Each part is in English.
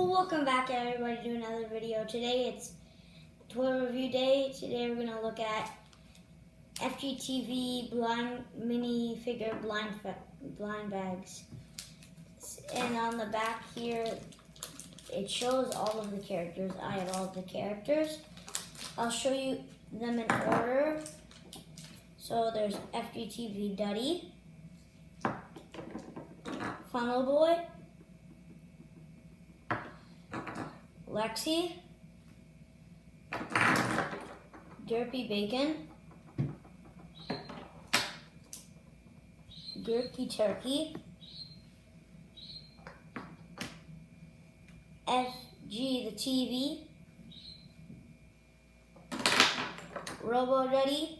Welcome back everybody to another video. Today it's toy review day. Today we're going to look at FGTeev blind minifigure blind bags. And on the back here it shows all of the characters. I have all of the characters. I'll show you them in order. So there's FGTeev Duddy, Funnel Boy, Lexi, Derpy Bacon, Gurky Turkey, FGTeev, Robo Duddy,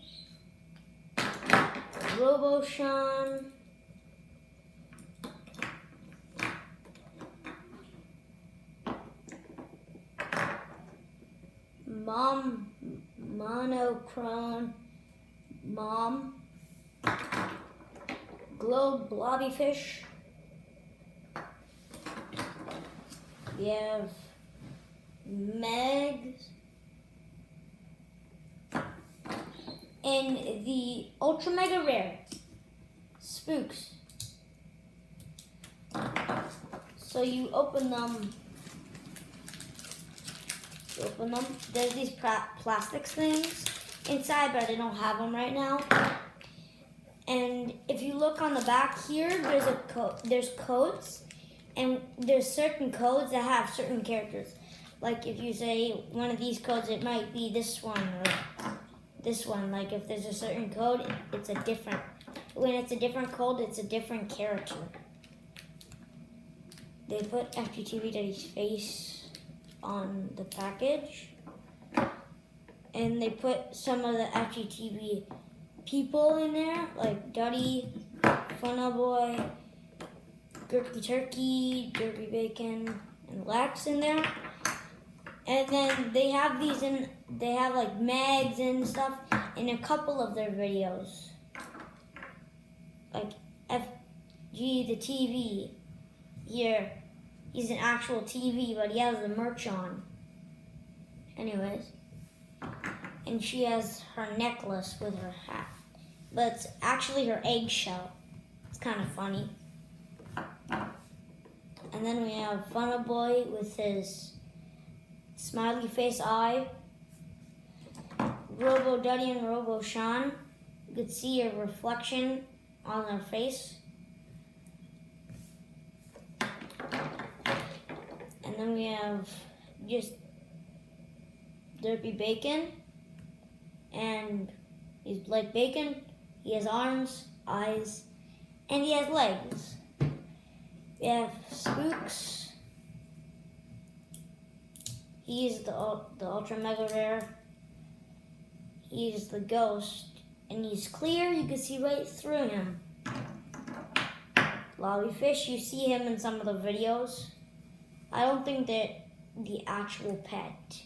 Robo Sean, Mom, Monochrome, Mom, Globe Blobbyfish. We have Megs, and the Ultra Mega Rare Spooks. So you open them. There's these plastic things inside, but I don't have them right now. And if you look on the back here, there's codes, and there's certain codes that have certain characters. Like if you say one of these codes, it might be this one or this one. Like if there's a certain code, it's a different. When it's a different code, it's a different character. They put FGTeev Duddy's face on the package, and they put some of the FGTeev people in there, like Duddy, Funnel Boy, Gurky Turkey, Derpy Bacon, and Lex in there. And then they have these in, they have like mags and stuff in a couple of their videos, like FGTeev here. He's an actual TV, but he has the merch on. Anyways. And she has her necklace with her hat. But it's actually her eggshell. It's kind of funny. And then we have Funnel Boy with his smiley face eye. Robo Duddy and Robo Sean. You could see a reflection on their face. And then we have just Derpy Bacon, and he's like bacon. He has arms, eyes, and he has legs. We have Spooks. He's the Ultra Mega Rare. He's the ghost, and he's clear. You can see right through him. Blobbyfish, you see him in some of the videos. I don't think that the actual pet.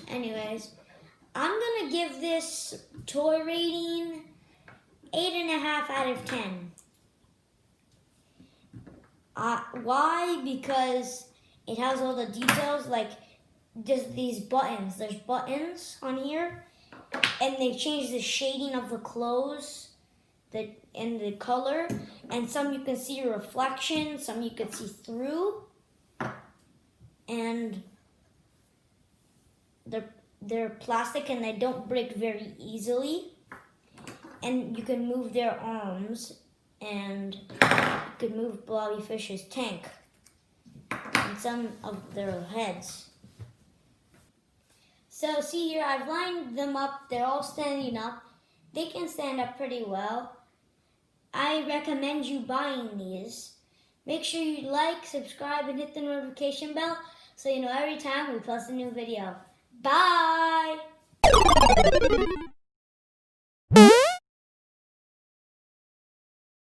Anyways, I'm gonna give this toy rating 8.5 out of 10. Why? Because it has all the details, like just these buttons. There's buttons on here, and they change the shading of the clothes. And the color, and some you can see a reflection, some you can see through, and they're plastic and they don't break very easily, and you can move their arms, and you can move Blobbyfish's tank and some of their heads. So see here, I've lined them up. They're all standing up. They can stand up pretty well. I recommend you buying these. Make sure you like, subscribe, and hit the notification bell so you know every time we post a new video. Bye!